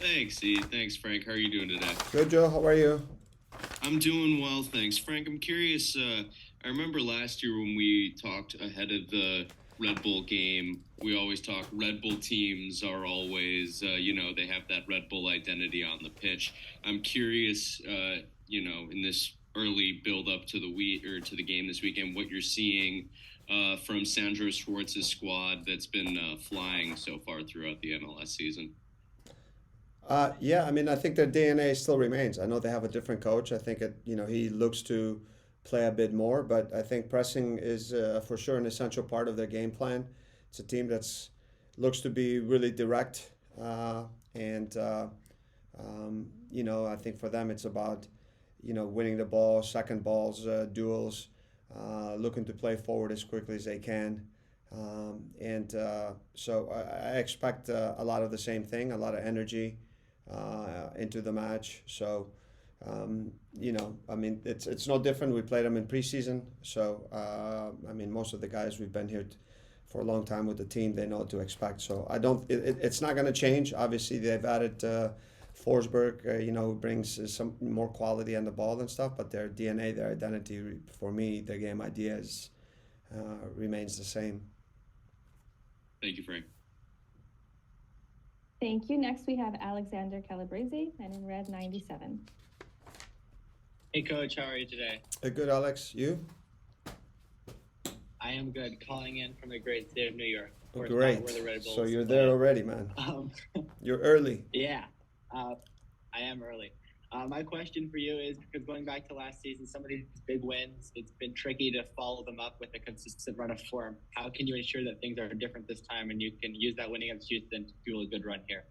Thanks, E. Thanks, Frank. How are you doing today? Good, Joe. How are you? I'm doing well, thanks. Frank, I'm curious. I remember last year when we talked ahead of the Red Bull game, we always talk Red Bull teams are always, they have that Red Bull identity on the pitch. I'm curious, in this early build up to the week or to the game this weekend, what you're seeing from Sandro Schwartz's squad that's been flying so far throughout the MLS season. Yeah, I mean, I think their DNA still remains. I know they have a different coach. I think he looks to play a bit more, but I think pressing is for sure an essential part of their game plan. It's a team that's looks to be really direct, and I think for them it's about winning the ball, second balls, duels, looking to play forward as quickly as they can. So I expect a lot of the same thing, a lot of energy into the match. So, I mean, it's no different. We played them in preseason. So, I mean, most of the guys we've been here for a long time with the team, they know what to expect. So I don't. It's not going to change. Obviously, they've added Forsberg, who brings some more quality on the ball and stuff. But their DNA, their identity, for me, their game ideas remains the same. Thank you, Frank. Thank you. Next, we have Alexander Calabrese, and in red, 97. Hey, Coach. How are you today? Good, Alex. You? I am good. Calling in from the great state of New York. Of course, Great. not where the Red Bulls So you're play. there already, man. Um, You're early. yeah, I am early. My question for you is, because going back to last season, some of these big wins, it's been tricky to follow them up with a consistent run of form. How can you ensure that things are different this time and you can use that winning against Houston to fuel a good run here?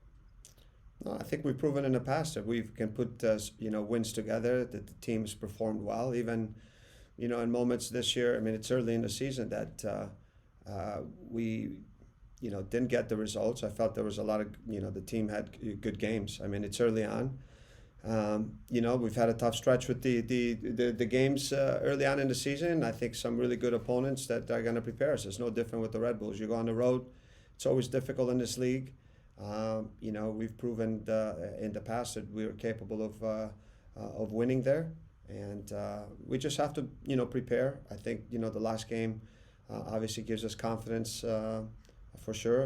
No, I think we've proven in the past that we can put wins together. That the team's performed well, even in moments this year. I mean, it's early in the season that we didn't get the results. I felt there was a lot of the team had good games. I mean, it's early on. We've had a tough stretch with the games early on in the season. I think some really good opponents that are going to prepare us. It's no different with the Red Bulls. You go on the road, it's always difficult in this league. We've proven in the past that we are capable of winning there, and we just have to prepare. I think the last game obviously gives us confidence for sure.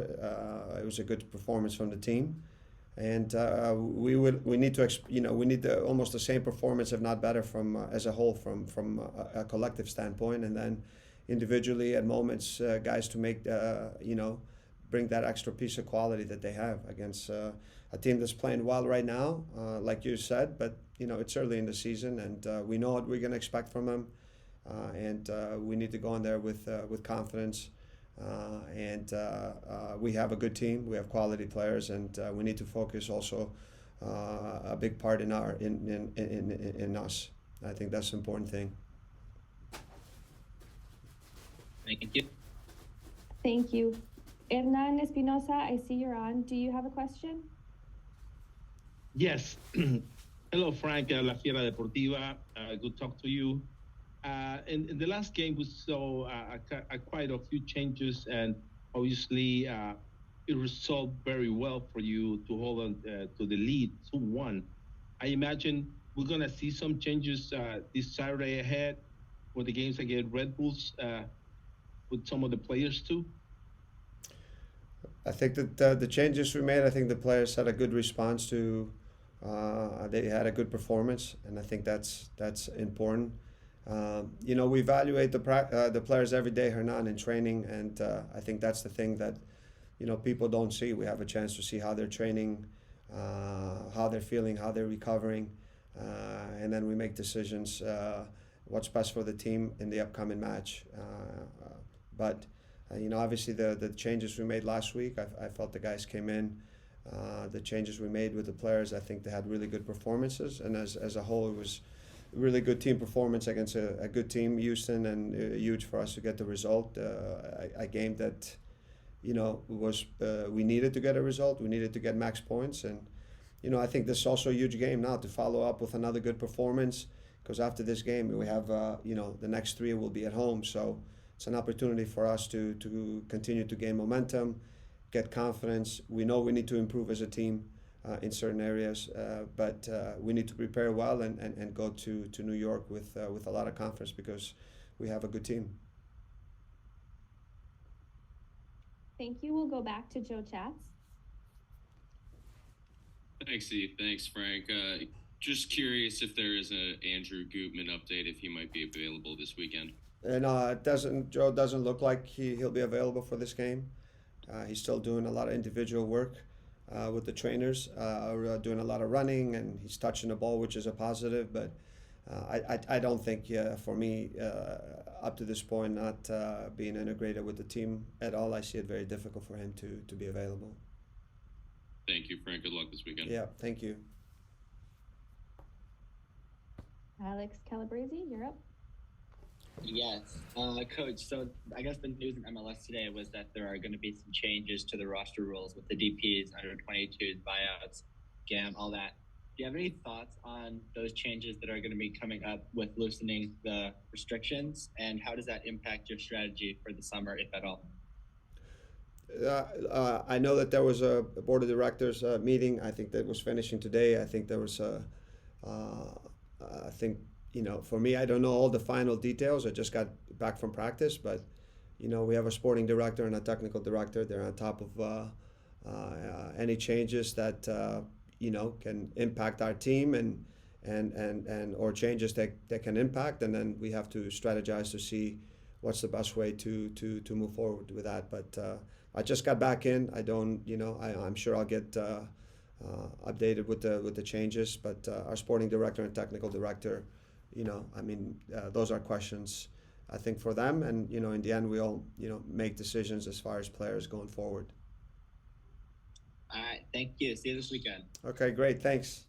It was a good performance from the team. And we need to we need almost the same performance, if not better, from as a whole, from a collective standpoint, and then individually at moments, guys to make bring that extra piece of quality that they have against a team that's playing well right now, like you said. But it's early in the season, and we know what we're going to expect from them, and we need to go in there with confidence. We have a good team. We have quality players, and we need to focus also a big part in us. I think that's the important thing. Thank you. Thank you. Hernan Espinosa, I see you're on. Do you have a question? Yes. Hello, Frank, La Fiera Deportiva. Good talk to you. In the last game, we saw quite a few changes, and obviously it resolved very well for you to hold on to the lead 2-1. I imagine we're going to see some changes this Saturday ahead for the games against Red Bulls with some of the players too. I think that the changes we made, I think the players had a good response to. They had a good performance, and I think that's important. We evaluate the players every day, Hernan, in training, and I think that's the thing that people don't see. We have a chance to see how they're training, how they're feeling, how they're recovering, and then we make decisions what's best for the team in the upcoming match. But obviously the changes we made last week, I felt the guys came in. The changes we made with the players, I think they had really good performances, and as a whole, it was really good team performance against a good team, Houston, and huge for us to get the result. A game that was we needed to get a result. We needed to get max points, and I think this is also a huge game now to follow up with another good performance, because after this game we have the next three will be at home, so it's an opportunity for us to continue to gain momentum, get confidence. We know we need to improve as a team. in certain areas. But we need to prepare well and go to New York with a lot of confidence because we have a good team. Thank you. We'll go back to Joe Chats. Thanks, Steve. Thanks, Frank. Just curious if there is a Andrew Gutman update, if he might be available this weekend. And Joe doesn't look like he'll be available for this game. He's still doing a lot of individual work with the trainers, doing a lot of running, and he's touching the ball, which is a positive. But I don't think, for me, up to this point, not being integrated with the team at all, I see it very difficult for him to be available. Thank you, Frank. Good luck this weekend. Yeah, thank you. Alex Calabrese, you're up. Yes, Coach. So I guess the news in MLS today was that there are going to be some changes to the roster rules with the DPs, under 22s, buyouts, GAM, all that. Do you have any thoughts on those changes that are going to be coming up with loosening the restrictions, and how does that impact your strategy for the summer, if at all? I know that there was a board of directors meeting. I think that was finishing today. I think there was I think, for me, I don't know all the final details. I just got back from practice, but, we have a sporting director and a technical director. They're on top of any changes that, can impact our team and or changes that can impact. And then we have to strategize to see what's the best way to move forward with that. But I just got back in. I don't, I'm sure I'll get updated with the changes. But our sporting director and technical director, those are questions, I think, for them. And, in the end, we all, make decisions as far as players going forward. All right. Thank you. See you this weekend. Okay, great. Thanks.